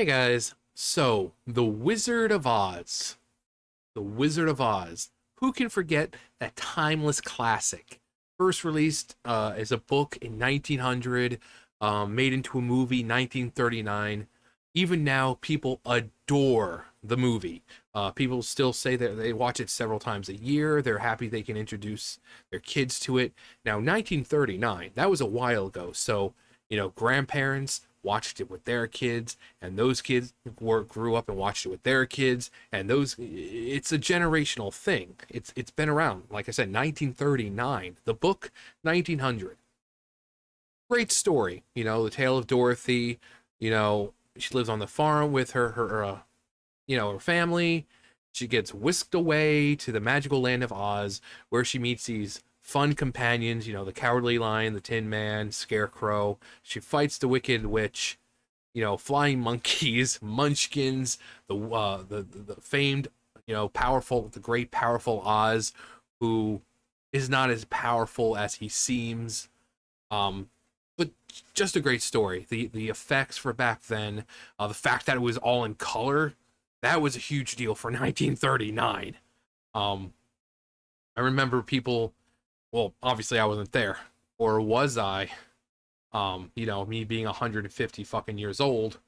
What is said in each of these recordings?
Hey guys, so The Wizard of Oz. The Wizard of Oz. Who can forget that timeless classic? First released as a book in 1900, made into a movie 1939. Even now, people adore the movie. People still say that they watch it several times a year. They're happy they can introduce their kids to it. Now, 1939, that was a while ago. So, grandparents watched it with their kids, and those kids grew up and watched it with their kids, and it's a generational thing. It's been around, like I said, 1939. The book, 1900. Great story, the tale of Dorothy. She lives on the farm with her family. She gets whisked away to the magical land of Oz, where she meets these fun companions, the Cowardly Lion, the Tin Man, Scarecrow. She fights the Wicked Witch, flying monkeys, munchkins, the famed, powerful, the great powerful Oz, who is not as powerful as he seems. But just a great story. The effects for back then, the fact that it was all in color, that was a huge deal for 1939. I remember people, well, obviously I wasn't there, or was I? Me being 150 fucking years old.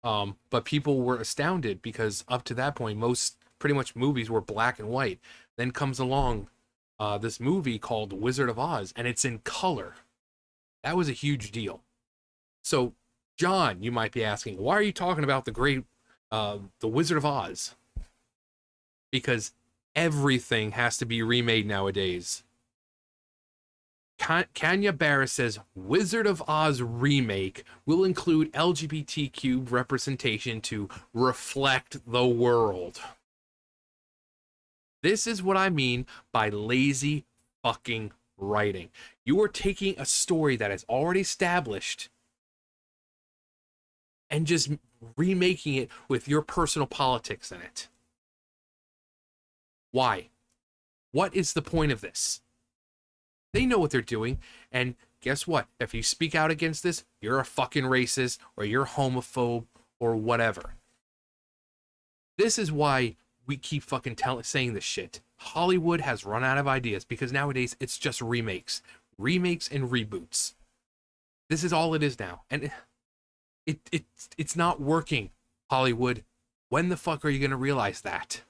But people were astounded because up to that point, most pretty much movies were black and white. Then comes along this movie called Wizard of Oz, and it's in color. That was a huge deal. So, John, you might be asking, why are you talking about the Wizard of Oz? Because everything has to be remade nowadays. Kanya Barris says Wizard of Oz remake will include LGBTQ representation to reflect the world. This is what I mean by lazy fucking writing. You are taking a story that is already established and just remaking it with your personal politics in it. Why? What is the point of this? They know what they're doing, and guess what? If you speak out against this, you're a fucking racist, or you're homophobe, or whatever. This is why we keep fucking saying this shit. Hollywood has run out of ideas, because nowadays it's just remakes. Remakes and reboots. This is all it is now. And it's not working, Hollywood. When the fuck are you going to realize that?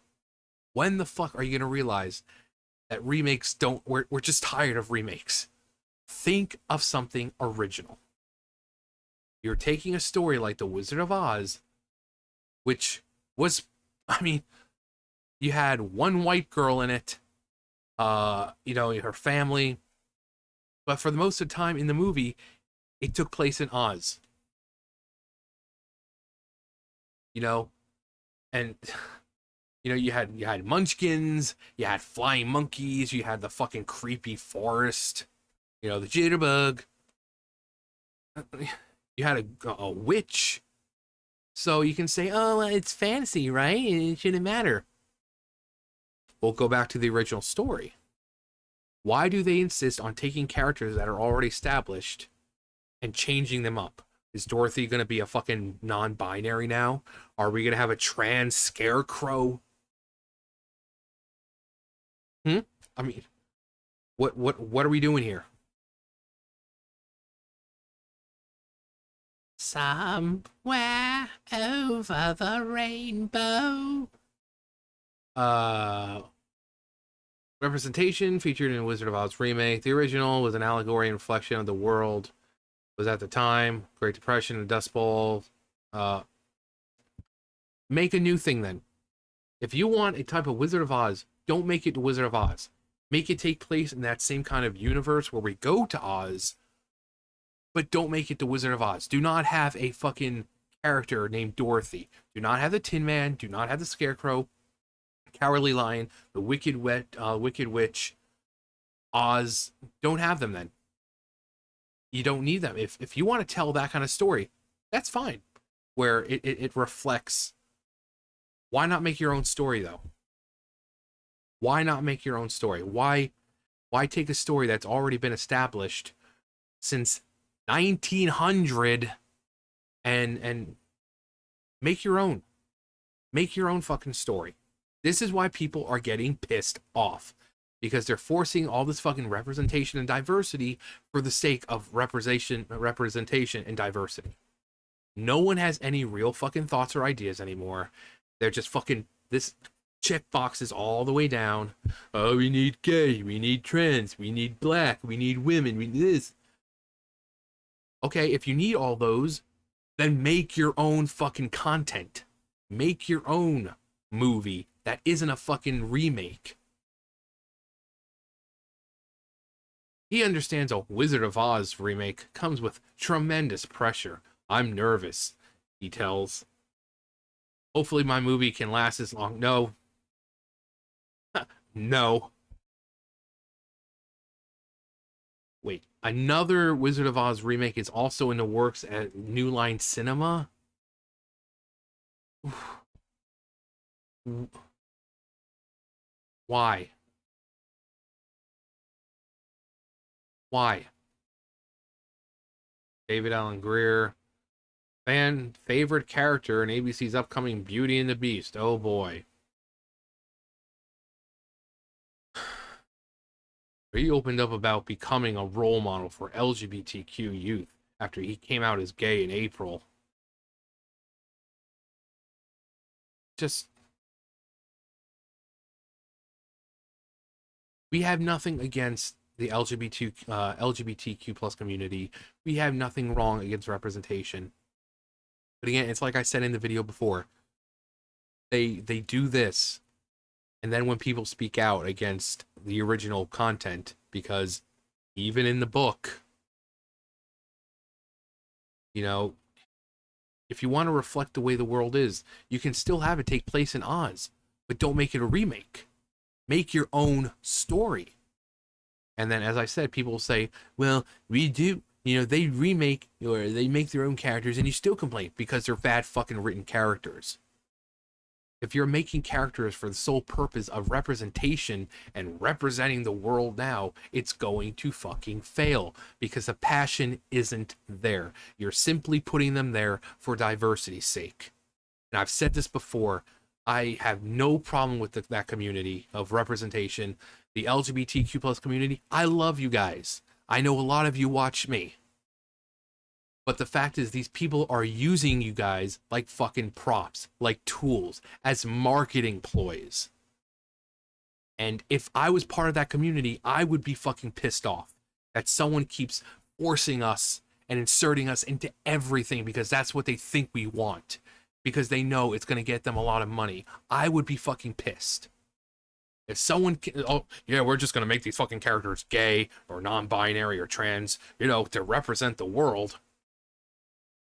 When the fuck are you going to realize that remakes we're just tired of remakes? Think of something original. You're taking a story like The Wizard of Oz, which was, you had one white girl in it, her family, but for the most of the time in the movie, it took place in Oz. And you had munchkins, you had flying monkeys, you had the fucking creepy forest, the jitterbug. You had a witch. So you can say, oh, it's fantasy, right? It shouldn't matter. We'll go back to the original story. Why do they insist on taking characters that are already established and changing them up? Is Dorothy going to be a fucking non-binary now? Are we going to have a trans scarecrow? What are we doing here? Somewhere over the rainbow. Representation featured in Wizard of Oz remake. The original was an allegory and reflection of the world. Was at the time, Great Depression, the Dust Bowl. Make a new thing then. If you want a type of Wizard of Oz, don't make it the Wizard of Oz. Make it take place in that same kind of universe where we go to Oz, but don't make it the Wizard of Oz. Do not have a fucking character named Dorothy. Do not have the Tin Man. Do not have the Scarecrow, Cowardly Lion, the Wicked Witch, Oz. Don't have them then. You don't need them. If you want to tell that kind of story, that's fine. Where it reflects. Why not make your own story though? Why not make your own story? Why take a story that's already been established since 1900 and Make your own. Make your own fucking story. This is why people are getting pissed off. Because they're forcing all this fucking representation and diversity for the sake of representation and diversity. No one has any real fucking thoughts or ideas anymore. They're just fucking this check boxes all the way down. Oh, we need gay, we need trans, we need black, we need women, we need this. Okay, if you need all those, then make your own fucking content. Make your own movie that isn't a fucking remake. He understands a Wizard of Oz remake comes with tremendous pressure. I'm nervous, he tells. Hopefully my movie can last as long. No. No. Wait, another Wizard of Oz remake is also in the works at New Line Cinema? Why? Why? David Allen Greer, fan favorite character in ABC's upcoming Beauty and the Beast. Oh boy. He opened up about becoming a role model for LGBTQ youth after he came out as gay in April. Just, we have nothing against the LGBTQ plus community. We have nothing wrong against representation. But again, it's like I said in the video before. They do this, and then when people speak out against the original content, because even in the book, you know, if you want to reflect the way the world is, you can still have it take place in Oz, but don't make it a remake. Make your own story. And then, as I said, people will say, well, we do, you know, they remake or they make their own characters and you still complain because they're bad fucking written characters. If you're making characters for the sole purpose of representation and representing the world now, it's going to fucking fail because the passion isn't there. You're simply putting them there for diversity's sake. And I've said this before, I have no problem with that community of representation. The LGBTQ plus community, I love you guys. I know a lot of you watch me. But the fact is, these people are using you guys like fucking props, like tools, as marketing ploys. And if I was part of that community, I would be fucking pissed off that someone keeps forcing us and inserting us into everything because that's what they think we want. Because they know it's going to get them a lot of money. I would be fucking pissed. If someone, oh, yeah, we're just going to make these fucking characters gay or non-binary or trans, you know, to represent the world,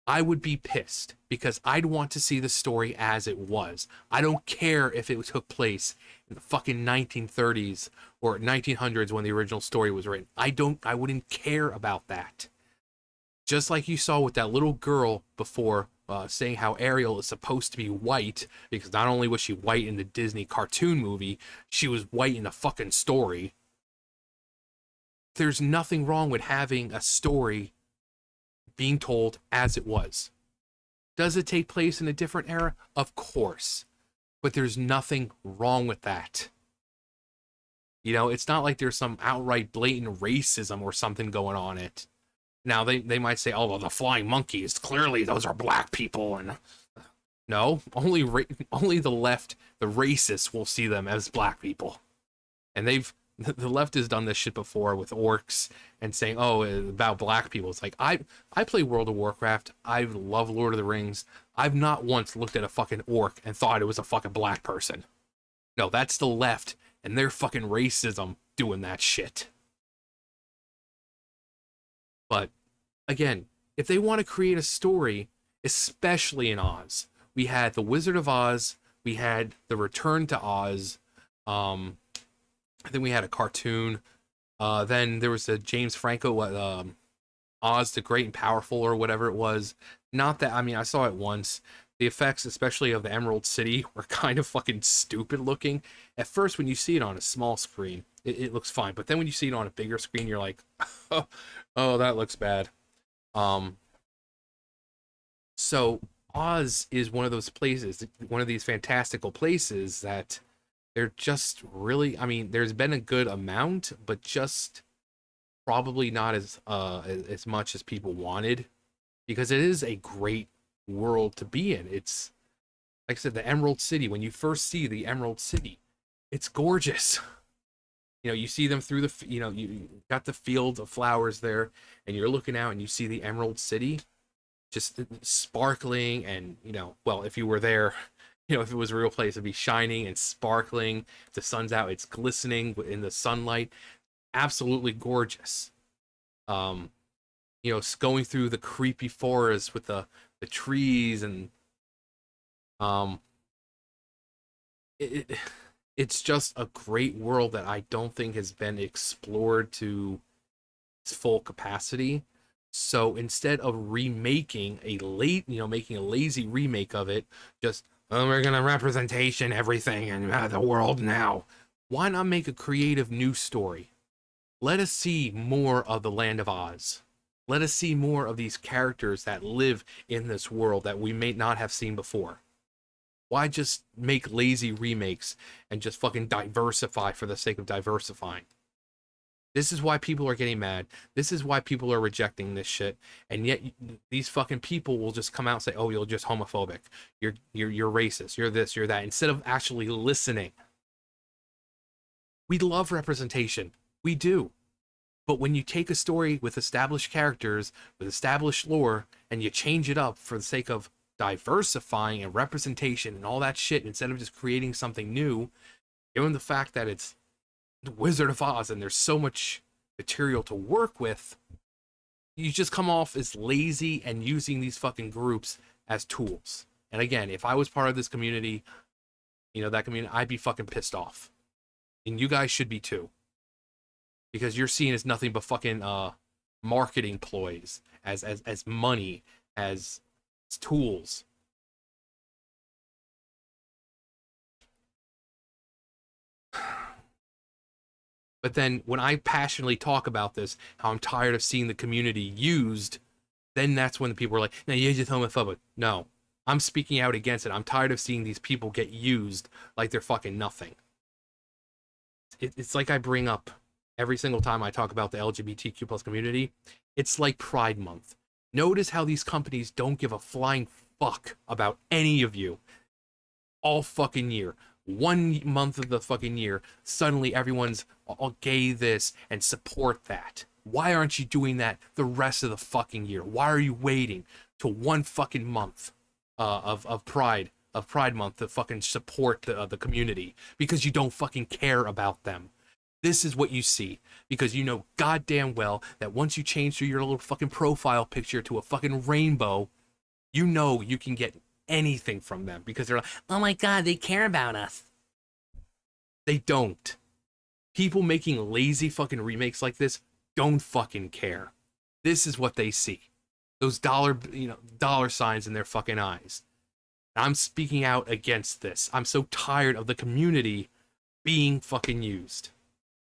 I would be pissed because I'd want to see the story as it was. I don't care if it took place in the fucking 1930s or 1900s when the original story was written. I wouldn't care about that. Just like you saw with that little girl before, saying how Ariel is supposed to be white, because not only was she white in the Disney cartoon movie, she was white in the fucking story. There's nothing wrong with having a story being told as it was. Does it take place in a different era? Of course. But there's nothing wrong with that. You know, it's not like there's some outright blatant racism or something going on it. Now, they might say, oh, well, the flying monkeys, clearly those are black people. And no, only the left, the racists, will see them as black people. And the left has done this shit before with orcs and saying, oh, about black people. It's like, I play World of Warcraft. I love Lord of the Rings. I've not once looked at a fucking orc and thought it was a fucking black person. No, that's the left and their fucking racism doing that shit. But again, if they want to create a story, especially in Oz, we had The Wizard of Oz, we had The Return to Oz, I think we had a cartoon, then there was the James Franco, Oz the Great and Powerful, or whatever it was. Not that, I mean, I saw it once. The effects, especially of the Emerald City, were kind of fucking stupid looking. At first, when you see it on a small screen, it looks fine. But then when you see it on a bigger screen, you're like, oh, that looks bad. So Oz is one of those places, one of these fantastical places that they're just really, I mean, there's been a good amount, but just probably not as much as people wanted, because it is a great world to be in. It's like I said, the Emerald City. When you first see the Emerald City, it's gorgeous. You know, you see them through the, you know, you got the field of flowers there, and you're looking out and you see the Emerald City just sparkling, and you know, well, if you were there, you know, if it was a real place, it'd be shining and sparkling. If the sun's out, it's glistening in the sunlight. Absolutely gorgeous. um you know, going through the creepy forest with the trees, and um it it's just a great world that I don't think has been explored to its full capacity. So instead of remaking a late, you know, making a lazy remake of it, just, oh, we're gonna representation everything and the world now. Why not make a creative new story? Let us see more of the Land of Oz. Let us see more of these characters that live in this world that we may not have seen before. Why just make lazy remakes and just fucking diversify for the sake of diversifying? This is why people are getting mad. This is why people are rejecting this shit. And yet these fucking people will just come out and say, "Oh, you're just homophobic. You're racist. You're this, you're that," instead of actually listening. We love representation. We do. But when you take a story with established characters, with established lore, and you change it up for the sake of diversifying and representation and all that shit, instead of just creating something new, given the fact that it's the Wizard of Oz and there's so much material to work with, you just come off as lazy and using these fucking groups as tools. And again, if I was part of this community, you know, that community, I'd be fucking pissed off. And you guys should be too. Because you're seen as nothing but fucking marketing ploys, as money, as tools. But then when I passionately talk about this, how I'm tired of seeing the community used, then that's when the people are like, "No, you're just homophobic." No, I'm speaking out against it. I'm tired of seeing these people get used like they're fucking nothing. It's like I bring up every single time I talk about the LGBTQ plus community. It's like Pride Month. Notice how these companies don't give a flying fuck about any of you all fucking year. 1 month of the fucking year, suddenly everyone's all gay this and support that. Why aren't you doing that the rest of the fucking year? Why are you waiting till 1 fucking month of Pride Month to fucking support the community? Because you don't fucking care about them. This is what you see, because you know goddamn well that once you change through your little fucking profile picture to a fucking rainbow, you know you can get anything from them, because they're like, "Oh my god, they care about us." They don't. People making lazy fucking remakes like this don't fucking care. This is what they see. Those dollar signs in their fucking eyes. I'm speaking out against this. I'm so tired of the community being fucking used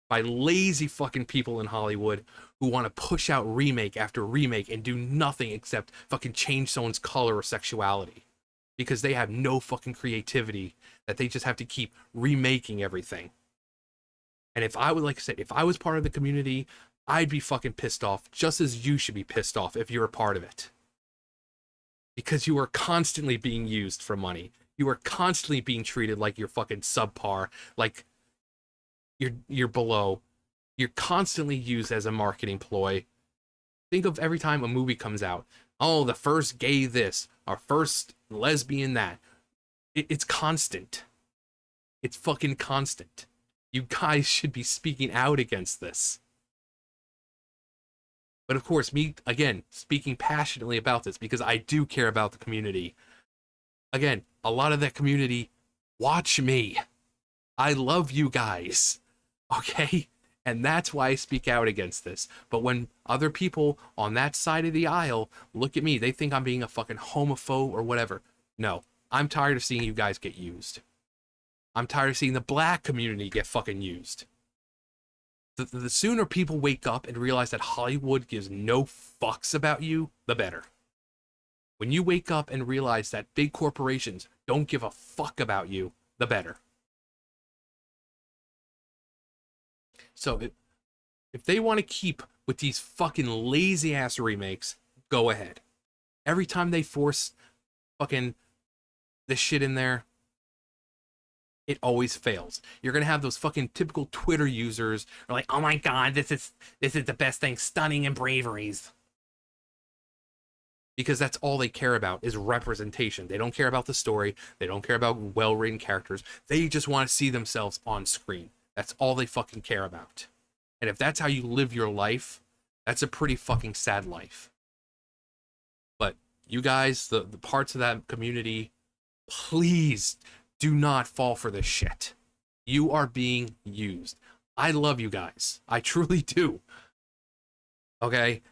by lazy fucking people in Hollywood who want to push out remake after remake and do nothing except fucking change someone's color or sexuality, because they have no fucking creativity, that they just have to keep remaking everything. And if I would, like I said, if I was part of the community, I'd be fucking pissed off, just as you should be pissed off if you're a part of it. Because you are constantly being used for money. You are constantly being treated like you're fucking subpar, like you're below. You're constantly used as a marketing ploy. Think of every time a movie comes out. Oh, the first gay this, our first lesbian that. It's constant. It's fucking constant. You guys should be speaking out against this. But of course, me, again, speaking passionately about this because I do care about the community. Again, a lot of that community watch me. I love you guys. Okay? And that's why I speak out against this. But when other people on that side of the aisle look at me, they think I'm being a fucking homophobe or whatever. No, I'm tired of seeing you guys get used. I'm tired of seeing the black community get fucking used. The sooner people wake up and realize that Hollywood gives no fucks about you, the better. When you wake up and realize that big corporations don't give a fuck about you, the better. So if they want to keep with these fucking lazy ass remakes, go ahead. Every time they force fucking this shit in there, it always fails. You're gonna have those fucking typical Twitter users are like, "Oh my god, this is the best thing, stunning and braveries." Because that's all they care about is representation. They don't care about the story. They don't care about well-written characters. They just want to see themselves on screen. That's all they fucking care about. And if that's how you live your life, that's a pretty fucking sad life. But you guys, the parts of that community, please do not fall for this shit. You are being used. I love you guys. I truly do. Okay?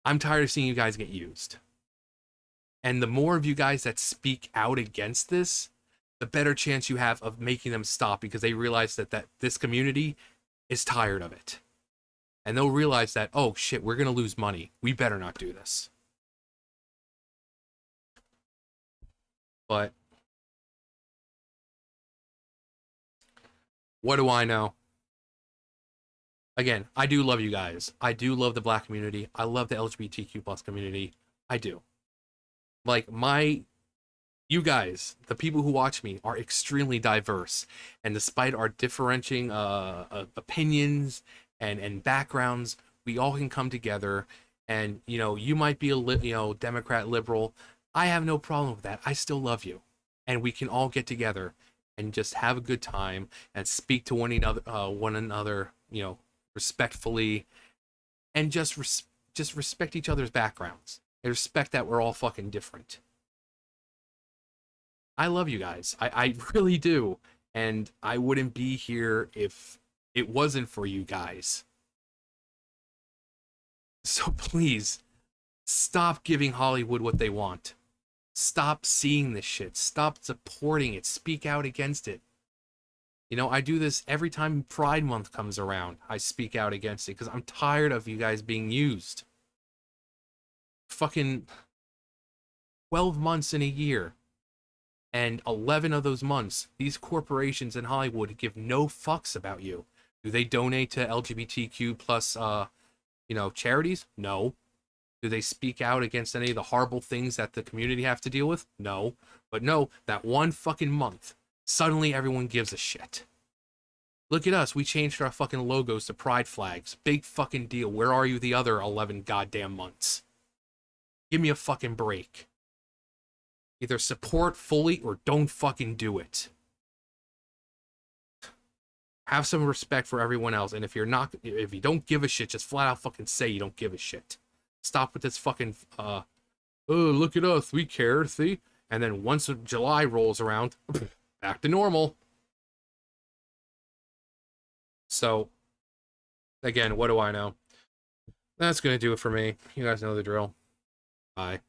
I'm tired of seeing you guys get used. And the more of you guys that speak out against this, the better chance you have of making them stop, because they realize that this community is tired of it. And they'll realize that, oh shit, we're going to lose money. We better not do this. But what do I know? Again, I do love you guys. I do love the black community. I love the LGBTQ plus community. I do. Like, you guys, the people who watch me, are extremely diverse. And despite our differentiating opinions and backgrounds, we all can come together. And, you know, you might be a Democrat, liberal. I have no problem with that. I still love you. And we can all get together and just have a good time and speak to one another, you know, respectfully, and just respect each other's backgrounds and respect that we're all fucking different. I love you guys. I really do. And I wouldn't be here if it wasn't for you guys. So please, stop giving Hollywood what they want. Stop seeing this shit. Stop supporting it. Speak out against it. You know, I do this every time Pride Month comes around. I speak out against it because I'm tired of you guys being used. Fucking 12 months in a year. And 11 of those months, these corporations in Hollywood give no fucks about you. Do they donate to LGBTQ plus, charities? No. Do they speak out against any of the horrible things that the community have to deal with? No. But no, that one fucking month, suddenly everyone gives a shit. Look at us. We changed our fucking logos to pride flags. Big fucking deal. Where are you the other 11 goddamn months? Give me a fucking break. Either support fully or don't fucking do it. Have some respect for everyone else. And if you don't give a shit, just flat out fucking say you don't give a shit. Stop with this fucking, oh, look at us. We care, see? And then once July rolls around, back to normal. So, again, what do I know? That's going to do it for me. You guys know the drill. Bye.